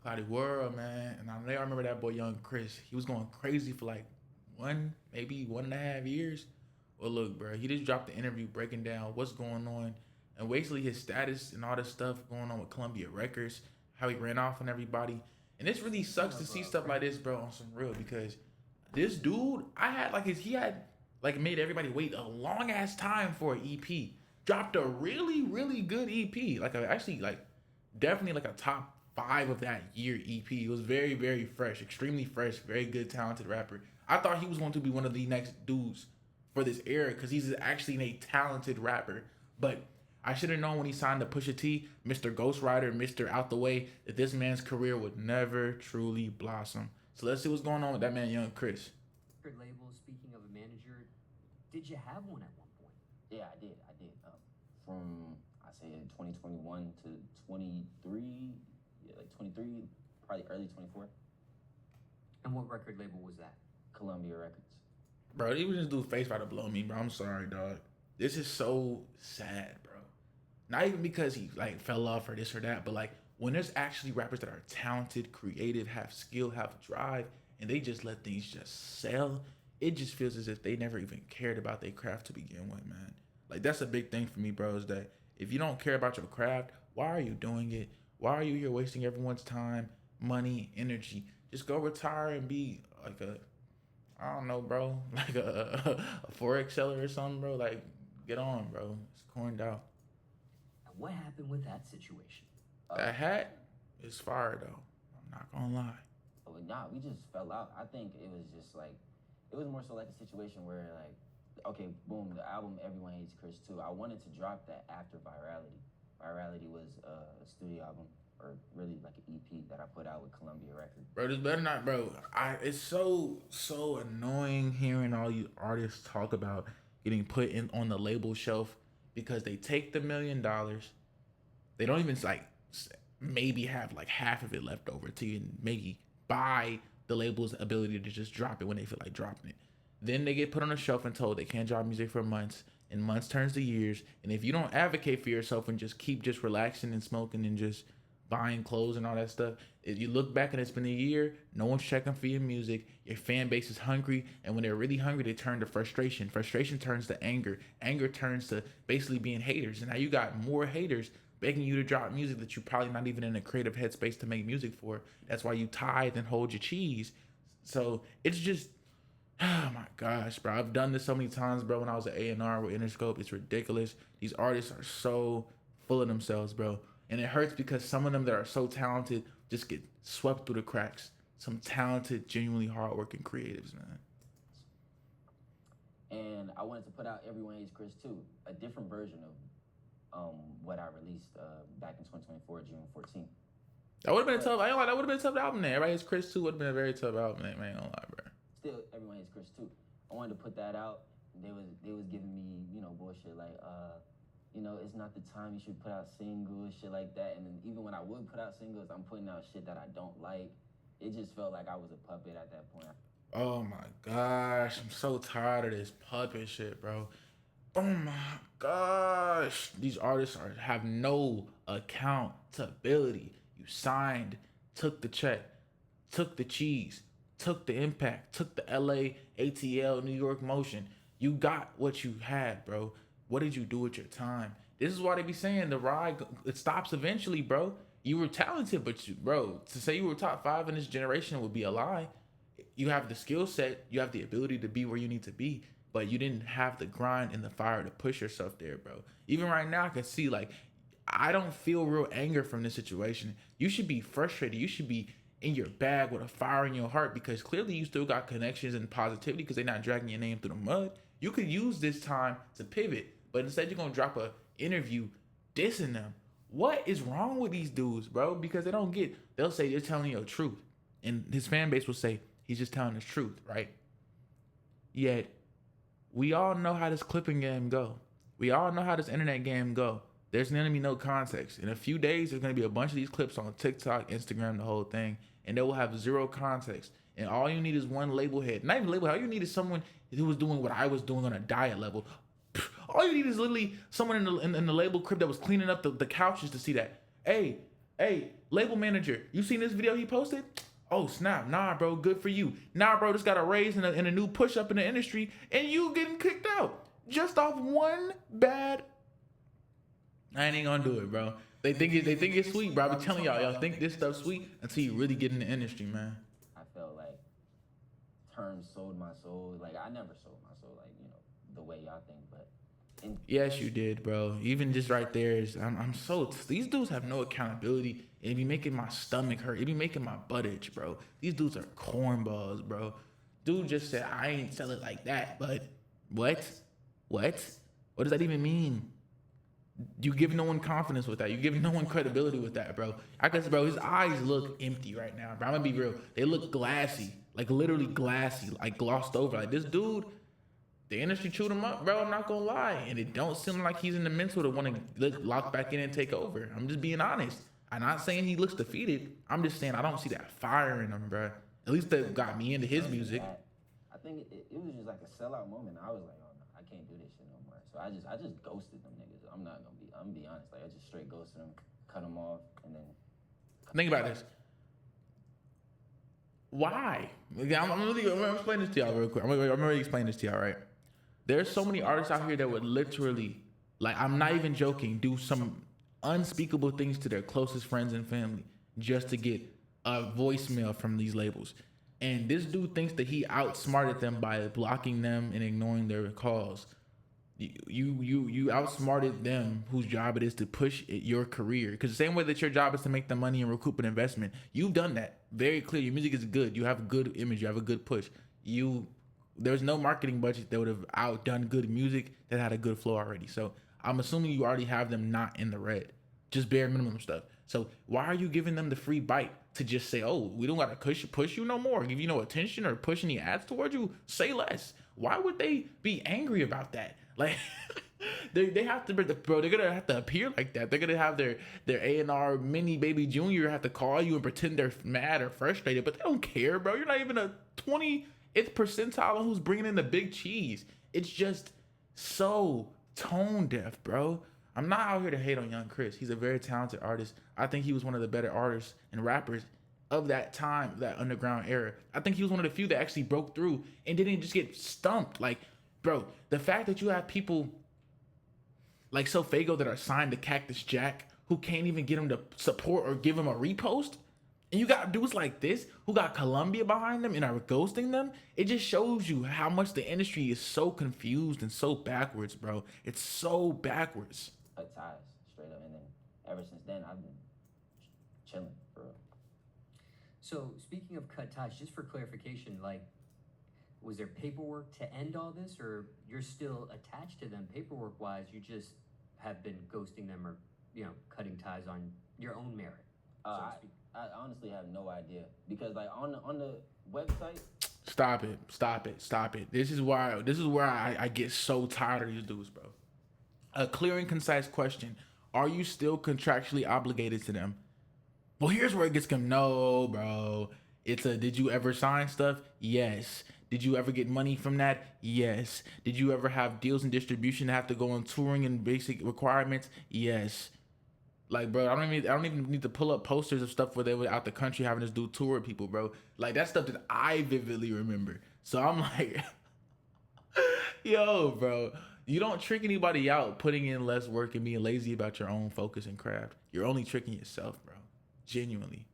Cloudy World, man. And I remember that boy Yvngxchris. He was going crazy for like maybe 1.5 years. Well, look, bro, he just dropped the interview breaking down what's going on and basically his status and all this stuff going on with Columbia Records, how he ran off on everybody. And this really sucks to see stuff like this, bro, on some real because this dude, I had like he had like made everybody wait a long ass time for an EP. Dropped a really good EP, like actually like definitely like a top five of that year EP. It was very fresh, extremely fresh, very good, talented rapper. I thought he was going to be one of the next dudes for this era because he's actually a talented rapper. But I should have known when he signed to Pusha T, Mr. Ghostwriter, Mr. Out the Way, that this man's career would never truly blossom. So let's see what's going on with that man, Yvngxchris. Label, speaking of a manager, did you have one at one point? Yeah, I did. From I say 2021 to 23, yeah, like 23, probably early 24. And what record label was that? Columbia Records. Bro, even this dude face about to blow me, bro. I'm sorry, dog. This is so sad, bro. Not even because he like fell off or this or that, but like when there's actually rappers that are talented, creative, have skill, have drive, and they just let things just sell, it just feels as if they never even cared about their craft to begin with, man. Like that's a big thing for me, bro, is that if you don't care about your craft, why are you doing it? Why are you here wasting everyone's time, money, energy? Just go retire and be like I don't know, bro, like a forex seller or something, bro. Like, get on, bro. It's corned out. And what happened with that situation? That hat is fire, though. I'm not gonna lie. But nah, we just fell out. I think it was just like, it was more so like a situation where like, okay, boom, the album Everyone Hates Chris 2. I wanted to drop that after Virality. Virality was a studio album, or really like an EP that I put out with Columbia Records. Bro, this better not, bro. It's so annoying hearing all you artists talk about getting put in on the label shelf because they take the $1 million. They don't even like maybe have like half of it left over to even maybe buy the label's ability to just drop it when they feel like dropping it. Then they get put on a shelf and told they can't drop music for months, and months turns to years. And if you don't advocate for yourself and just keep just relaxing and smoking and just buying clothes and all that stuff, if you look back and it's been a year, no one's checking for your music, your fan base is hungry, and when they're really hungry, they turn to frustration. Frustration turns to anger. Anger turns to basically being haters. And now you got more haters begging you to drop music that you're probably not even in a creative headspace to make music for. That's why you tithe and hold your cheese. So it's just, oh my gosh, bro. I've done this so many times, bro, when I was at A&R with Interscope. It's ridiculous. These artists are so full of themselves, bro. And it hurts because some of them that are so talented just get swept through the cracks. Some talented, genuinely hardworking creatives, man. And I wanted to put out Everyone Hates Chris 2, a different version of what I released back in 2024, June 14th. That would have been a tough. I ain't gonna lie, that would have been a tough album. There, Everybody Hates Chris 2 would have been a very tough album. Man, I ain't gonna lie, bro. Still, Everyone Hates Chris 2. I wanted to put that out. They was giving me, bullshit like, it's not the time you should put out singles, shit like that. And then even when I would put out singles, I'm putting out shit that I don't like. It just felt like I was a puppet at that point. Oh my gosh, I'm so tired of this puppet shit, bro. Oh my gosh, these artists have no accountability. You signed, took the check, took the cheese, took the impact, took the LA, ATL, New York motion. You got what you had, bro. What did you do with your time? This is why they be saying the ride, it stops eventually, bro. You were talented, but bro, to say you were top 5 in this generation would be a lie. You have the skill set, you have the ability to be where you need to be, but you didn't have the grind and the fire to push yourself there, bro. Even right now, I can see, like, I don't feel real anger from this situation. You should be frustrated. You should be in your bag with a fire in your heart because clearly you still got connections and positivity because they're not dragging your name through the mud. You could use this time to pivot, but instead you're going to drop a interview dissing them. What is wrong with these dudes, bro? Because they'll say you're telling your truth. And his fan base will say, he's just telling his truth, right? Yet, we all know how this clipping game go. We all know how this internet game go. There's gonna be no context. In a few days, there's gonna be a bunch of these clips on TikTok, Instagram, the whole thing, and they will have zero context. And all you need is one label head. Not even label head. All you need is someone who was doing what I was doing on a diet level. All you need is literally someone in the label crib that was cleaning up the couches to see that, hey, Hey, label manager, you seen this video he posted? Oh snap, nah, bro, good for you. Nah, bro, just got a raise and a new push up in the industry, and you getting kicked out just off one bad. I ain't gonna do it, bro. They think it's sweet, bro. I be telling y'all think this stuff sweet until you really get in the industry, man. I felt like terms sold my soul. Like I never sold my soul, like the way y'all think, but. Yes, you did, bro. Even just right there is, I'm so, these dudes have no accountability. It be making my stomach hurt. It be making my butt itch, bro. These dudes are cornballs, bro. Dude just said, I ain't sell it like that, but what? What? What does that even mean? You give no one confidence with that. You give no one credibility with that, bro. I guess, bro, his eyes look empty right now, bro. I'm gonna be real. They look glassy, like literally glassy, like glossed over. Like this dude, the industry chewed him up, bro. I'm not gonna lie, and it don't seem like he's in the mental to want to lock back in and take over. I'm just being honest. I'm not saying he looks defeated. I'm just saying I don't see that fire in him, bro. At least that got me into his music. I think it was just like a sellout moment. I was like, oh no, I can't do this shit no more. So I just ghosted them niggas. I'm gonna be honest. Like I just straight ghosted them, cut them off, and then. Think about this. Why? I'm gonna explain this to y'all real quick. I'm gonna really explain this to y'all, right? There's so many artists out here that would literally, like, I'm not even joking, do some unspeakable things to their closest friends and family just to get a voicemail from these labels. And this dude thinks that he outsmarted them by blocking them and ignoring their calls. You outsmarted them, whose job it is to push your career. Because the same way that your job is to make the money and recoup an investment, you've done that very clear. Your music is good. You have a good image. You have a good push. There's no marketing budget that would have outdone good music that had a good flow already. So I'm assuming you already have them not in the red, just bare minimum stuff. So why are you giving them the free bite to just say, oh, we don't gotta push you no more, give you no attention or push any ads towards you? Say less. Why would they be angry about that? Like they have to, bro. They're gonna have to appear like that. They're gonna have their A&R mini baby junior have to call you and pretend they're mad or frustrated, but they don't care, bro. You're not even a 20th percentile who's bringing in the big cheese. It's just so tone deaf, bro. I'm not out here to hate on Yvngxchris. He's a very talented artist. I think he was one of the better artists and rappers of that time, that underground era. I think he was one of the few that actually broke through and didn't just get stumped. Like, bro, the fact that you have people like Sofago that are signed to Cactus Jack who can't even get him to support or give him a repost, and you got dudes like this who got Columbia behind them and are ghosting them. It just shows you how much the industry is so confused and so backwards, bro. It's so backwards. Cut ties straight up, and then ever since then I've been chilling for real. So speaking of cut ties, just for clarification, like, was there paperwork to end all this, or you're still attached to them paperwork-wise? You just have been ghosting them, or cutting ties on your own merit. So to speak. I honestly have no idea, because like on the website. Stop it. This is where I get so tired of these dudes, bro. A clear and concise question: are you still contractually obligated to them? Well, here's where it gets no, bro. It's a, did you ever sign stuff? Yes. Did you ever get money from that? Yes. Did you ever have deals and distribution that have to go on touring and basic requirements? Yes. Like, bro, I don't even need to pull up posters of stuff where they were out the country having this dude tour with people, bro. Like, that's stuff that I vividly remember. So I'm like, yo, bro, you don't trick anybody out putting in less work and being lazy about your own focus and craft. You're only tricking yourself, bro. Genuinely.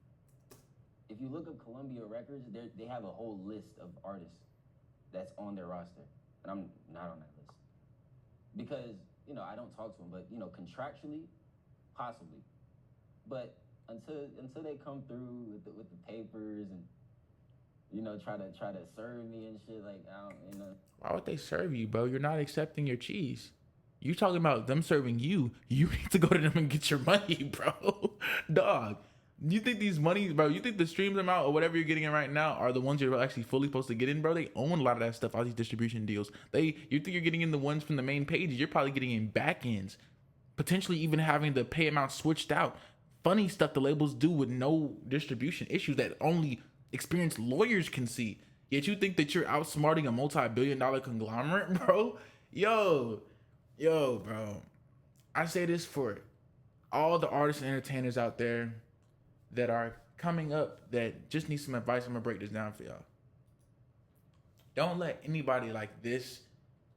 If you look up Columbia Records, they have a whole list of artists that's on their roster, and I'm not on that list because I don't talk to them, but contractually, possibly, but until they come through with the papers and try to serve me and shit, like I don't. Why would they serve you, bro? You're not accepting your cheese. You talking about them serving you? You need to go to them and get your money, bro. Dog. You think these monies, bro, you think the streams amount or whatever you're getting in right now are the ones you're actually fully supposed to get in, bro? They own a lot of that stuff, all these distribution deals. You think you're getting in the ones from the main pages, you're probably getting in back ends, potentially even having the pay amount switched out. Funny stuff the labels do with no distribution issues that only experienced lawyers can see. Yet you think that you're outsmarting a multi-billion-dollar conglomerate, bro? Yo, bro. I say this for all the artists and entertainers out there that are coming up that just need some advice. I'm gonna break this down for y'all. Don't let anybody like this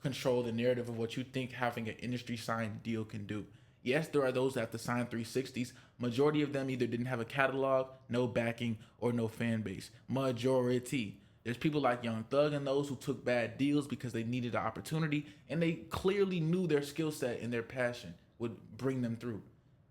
control the narrative of what you think having an industry signed deal can do. Yes, there are those that have to sign 360s. Majority of them either didn't have a catalog, no backing, or no fan base. Majority. There's people like Young Thug and those who took bad deals because they needed an opportunity and they clearly knew their skill set and their passion would bring them through.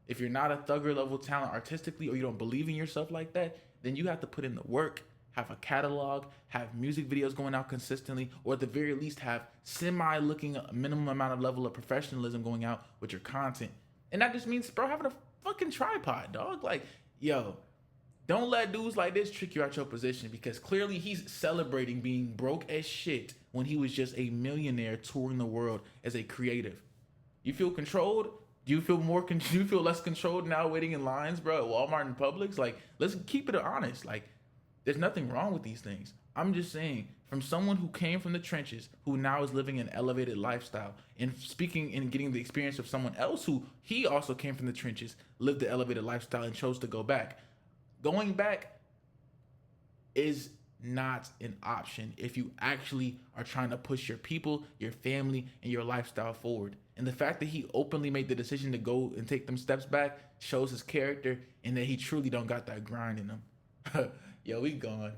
If you're not a Thugger level talent artistically or you don't believe in yourself like that, then you have to put in the work, have a catalog, have music videos going out consistently, or at the very least have semi looking a minimum amount of level of professionalism going out with your content. And that just means, bro, having a fucking tripod, dog. Like, yo, don't let dudes like this trick you out your position because clearly he's celebrating being broke as shit when he was just a millionaire touring the world as a creative. You feel controlled? Do you feel do you feel less controlled now waiting in lines, bro, at Walmart and Publix? Like, let's keep it honest. Like, there's nothing wrong with these things. I'm just saying, from someone who came from the trenches, who now is living an elevated lifestyle, and speaking and getting the experience of someone else who he also came from the trenches, lived the elevated lifestyle, and chose to go back. Going back is not an option if you actually are trying to push your people, your family, and your lifestyle forward. And the fact that he openly made the decision to go and take them steps back shows his character and that he truly don't got that grind in him. Yo, we gone.